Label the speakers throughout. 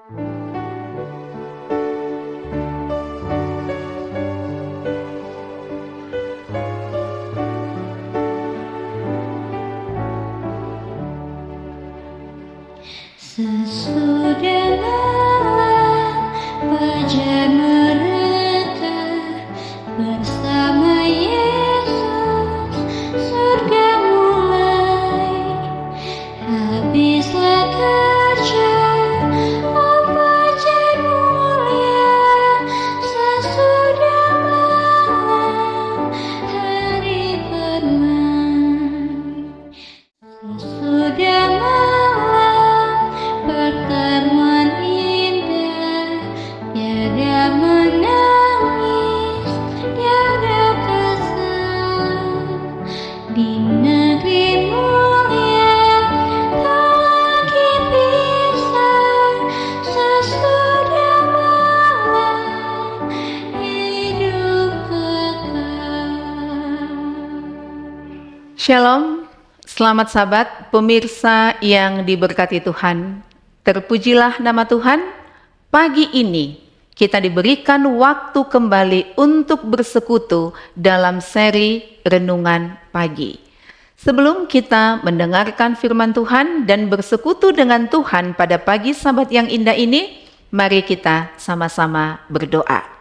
Speaker 1: Sesudah malam fajar mereka bersama Yesus, surga mulai. Habislah kerja, oh fajar mulia. Sesudah malam hari bermain. Sesudah malam pertemuan indah, tiada menangis, tiada kesal. Di negeri mulia tak lagi pisah. Sesudah malam hidup kekal.
Speaker 2: Shalom, selamat sahabat, pemirsa yang diberkati Tuhan. Terpujilah nama Tuhan. Pagi ini kita diberikan waktu kembali untuk bersekutu dalam seri Renungan Pagi. Sebelum kita mendengarkan firman Tuhan dan bersekutu dengan Tuhan pada pagi Sabat yang indah ini, mari kita sama-sama berdoa.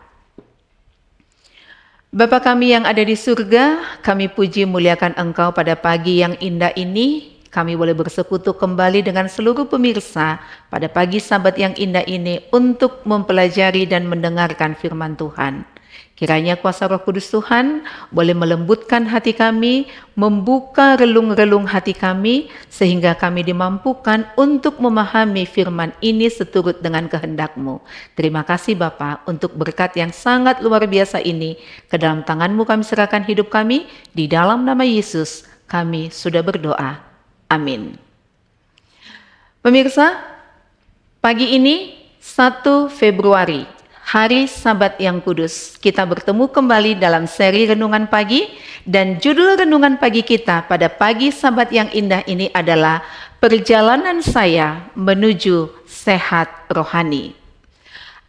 Speaker 2: Bapa kami yang ada di surga, kami puji muliakan Engkau pada pagi yang indah ini. Kami boleh bersekutu kembali dengan seluruh pemirsa pada pagi Sabat yang indah ini untuk mempelajari dan mendengarkan firman Tuhan. Kiranya kuasa Roh Kudus Tuhan boleh melembutkan hati kami, membuka relung-relung hati kami, sehingga kami dimampukan untuk memahami firman ini seturut dengan kehendak-Mu. Terima kasih Bapa untuk berkat yang sangat luar biasa ini. Ke dalam tangan-Mu kami serahkan hidup kami, di dalam nama Yesus kami sudah berdoa. Amin. Pemirsa, pagi ini 1 Februari, hari Sabat yang kudus, kita bertemu kembali dalam seri Renungan Pagi, dan judul Renungan Pagi kita pada pagi Sabat yang indah ini adalah Perjalanan Saya Menuju Sehat Rohani.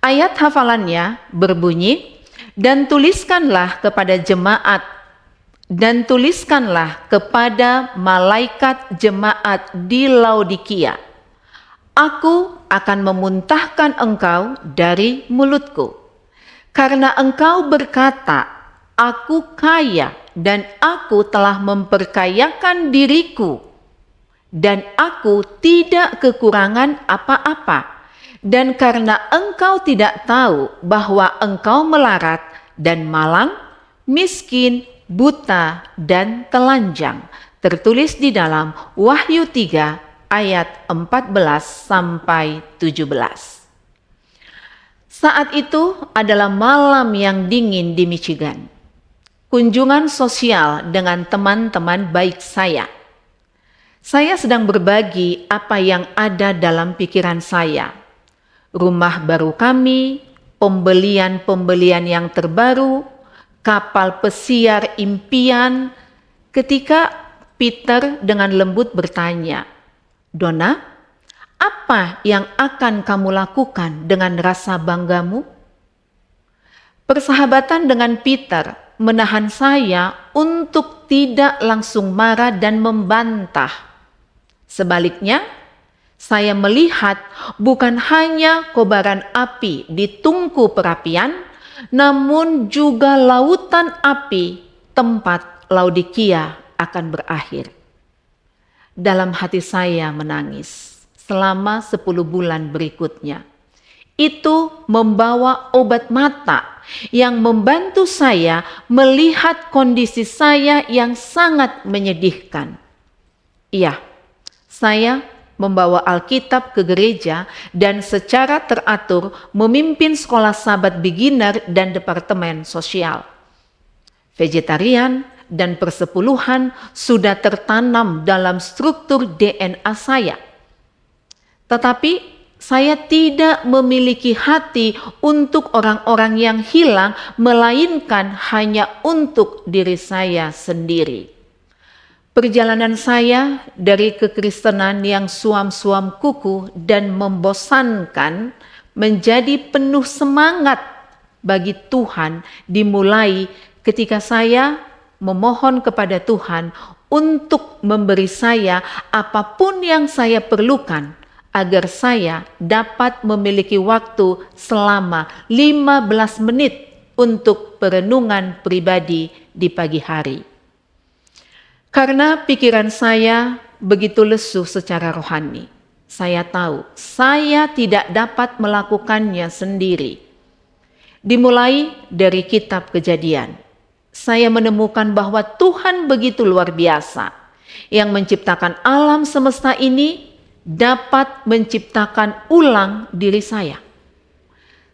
Speaker 2: Ayat hafalannya berbunyi, dan tuliskanlah kepada malaikat jemaat di Laodikia, aku akan memuntahkan engkau dari mulutku. Karena engkau berkata, aku kaya dan aku telah memperkayakan diriku, dan aku tidak kekurangan apa-apa. Dan karena engkau tidak tahu bahwa engkau melarat dan malang, miskin, buta dan telanjang, tertulis di dalam Wahyu 3 ayat 14 sampai 17. Saat itu adalah malam yang dingin di Michigan. Kunjungan sosial dengan teman-teman baik saya. Saya sedang berbagi apa yang ada dalam pikiran saya. Rumah baru kami, pembelian yang terbaru, kapal pesiar impian, ketika Peter dengan lembut bertanya, Donna, apa yang akan kamu lakukan dengan rasa banggamu? Persahabatan dengan Peter menahan saya untuk tidak langsung marah dan membantah. Sebaliknya, saya melihat bukan hanya kobaran api di tungku perapian, namun juga lautan api tempat Laodikia akan berakhir. Dalam hati saya menangis selama 10 bulan berikutnya. Itu membawa obat mata yang membantu saya melihat kondisi saya yang sangat menyedihkan. Iya, saya membawa Alkitab ke gereja dan secara teratur memimpin sekolah Sabat beginner dan departemen sosial. Vegetarian dan persepuluhan sudah tertanam dalam struktur DNA saya. Tetapi saya tidak memiliki hati untuk orang-orang yang hilang, melainkan hanya untuk diri saya sendiri. Perjalanan saya dari kekristenan yang suam-suam kuku dan membosankan menjadi penuh semangat bagi Tuhan dimulai ketika saya memohon kepada Tuhan untuk memberi saya apapun yang saya perlukan agar saya dapat memiliki waktu selama 15 menit untuk perenungan pribadi di pagi hari. Karena pikiran saya begitu lesu secara rohani, saya tahu saya tidak dapat melakukannya sendiri. Dimulai dari kitab Kejadian, saya menemukan bahwa Tuhan begitu luar biasa yang menciptakan alam semesta ini dapat menciptakan ulang diri saya.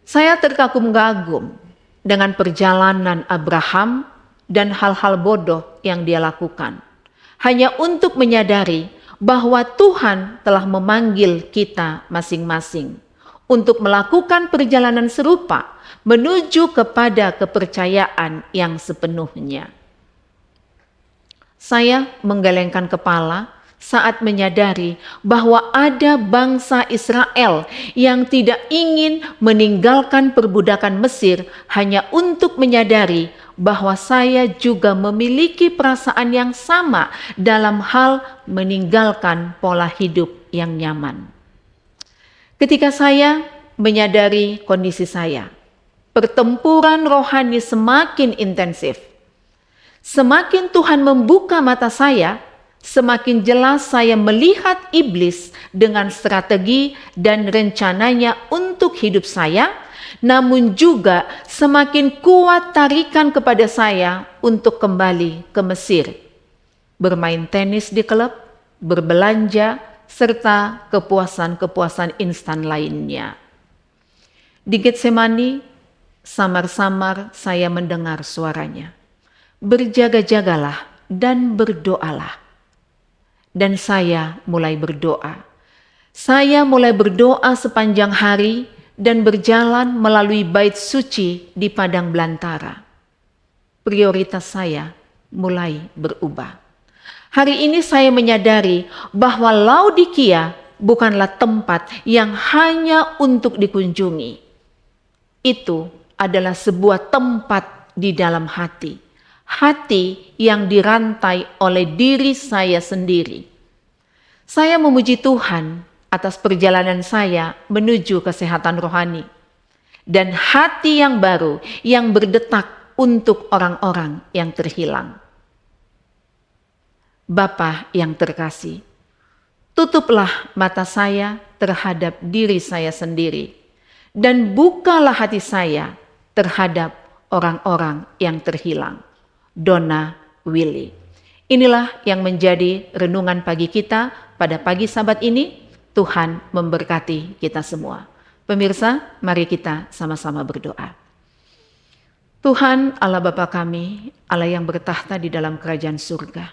Speaker 2: Saya terkagum-kagum dengan perjalanan Abraham dan hal-hal bodoh yang dia lakukan. Hanya untuk menyadari bahwa Tuhan telah memanggil kita masing-masing untuk melakukan perjalanan serupa menuju kepada kepercayaan yang sepenuhnya. Saya menggelengkan kepala saat menyadari bahwa ada bangsa Israel yang tidak ingin meninggalkan perbudakan Mesir hanya untuk menyadari bahwa saya juga memiliki perasaan yang sama dalam hal meninggalkan pola hidup yang nyaman. Ketika saya menyadari kondisi saya, pertempuran rohani semakin intensif. Semakin Tuhan membuka mata saya, semakin jelas saya melihat iblis dengan strategi dan rencananya untuk hidup saya, namun juga semakin kuat tarikan kepada saya untuk kembali ke Mesir, bermain tenis di klub, berbelanja, serta kepuasan-kepuasan instan lainnya. Di Getsemani, samar-samar saya mendengar suaranya, "Berjaga-jagalah dan berdoalah." Dan saya mulai berdoa. Saya mulai berdoa sepanjang hari dan berjalan melalui bait suci di padang belantara. Prioritas saya mulai berubah. Hari ini saya menyadari bahwa Laodikia bukanlah tempat yang hanya untuk dikunjungi. Itu adalah sebuah tempat di dalam hati. Hati yang dirantai oleh diri saya sendiri. Saya memuji Tuhan atas perjalanan saya menuju kesehatan rohani dan hati yang baru yang berdetak untuk orang-orang yang terhilang. Bapa yang terkasih, tutuplah mata saya terhadap diri saya sendiri dan bukalah hati saya terhadap orang-orang yang terhilang. Donna Willy. Inilah yang menjadi renungan pagi kita pada pagi Sabat ini. Tuhan memberkati kita semua. Pemirsa, mari kita sama-sama berdoa. Tuhan Allah Bapa kami, Allah yang bertahta di dalam kerajaan surga.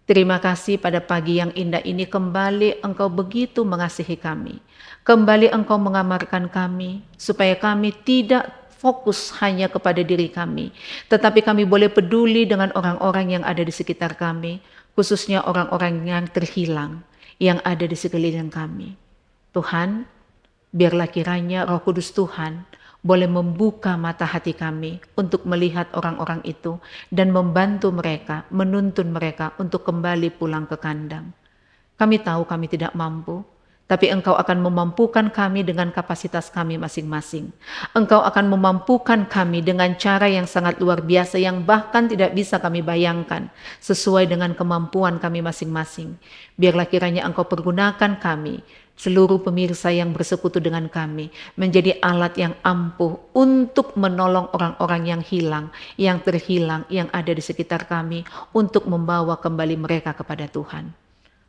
Speaker 2: Terima kasih pada pagi yang indah ini kembali Engkau begitu mengasihi kami. Kembali Engkau mengamarkan kami supaya kami tidak fokus hanya kepada diri kami, tetapi kami boleh peduli dengan orang-orang yang ada di sekitar kami, khususnya orang-orang yang terhilang, yang ada di sekeliling kami. Tuhan, biarlah kiranya Roh Kudus Tuhan boleh membuka mata hati kami untuk melihat orang-orang itu dan membantu mereka, menuntun mereka untuk kembali pulang ke kandang. Kami tahu kami tidak mampu, tapi Engkau akan memampukan kami dengan kapasitas kami masing-masing. Engkau akan memampukan kami dengan cara yang sangat luar biasa yang bahkan tidak bisa kami bayangkan sesuai dengan kemampuan kami masing-masing. Biarlah kiranya Engkau pergunakan kami, seluruh pemirsa yang bersekutu dengan kami, menjadi alat yang ampuh untuk menolong orang-orang yang hilang, yang terhilang, yang ada di sekitar kami untuk membawa kembali mereka kepada Tuhan.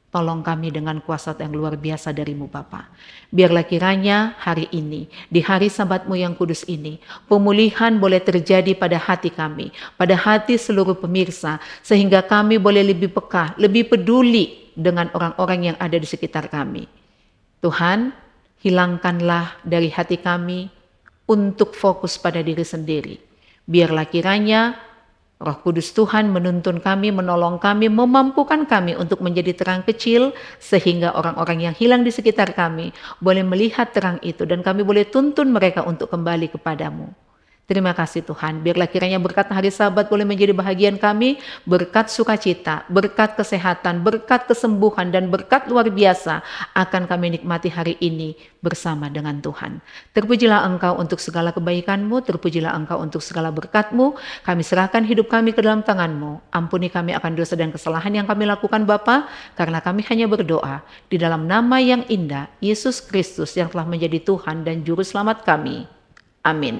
Speaker 2: Tolong kami dengan kuasa yang luar biasa dari-Mu Bapa. Biarlah kiranya hari ini, di hari Sabat-Mu yang kudus ini, pemulihan boleh terjadi pada hati kami, pada hati seluruh pemirsa, sehingga kami boleh lebih peka, lebih peduli dengan orang-orang yang ada di sekitar kami. Tuhan, hilangkanlah dari hati kami untuk fokus pada diri sendiri. Biarlah kiranya Roh Kudus Tuhan menuntun kami, menolong kami, memampukan kami untuk menjadi terang kecil sehingga orang-orang yang hilang di sekitar kami boleh melihat terang itu dan kami boleh tuntun mereka untuk kembali kepadamu. Terima kasih Tuhan, biarlah kiranya berkat hari Sabat boleh menjadi bahagian kami, berkat sukacita, berkat kesehatan, berkat kesembuhan, dan berkat luar biasa akan kami nikmati hari ini bersama dengan Tuhan. Terpujilah Engkau untuk segala kebaikan-Mu, terpujilah Engkau untuk segala berkat-Mu. Kami serahkan hidup kami ke dalam tangan-Mu. Ampuni kami akan dosa dan kesalahan yang kami lakukan Bapa, karena kami hanya berdoa di dalam nama yang indah, Yesus Kristus yang telah menjadi Tuhan dan Juru Selamat kami. Amin.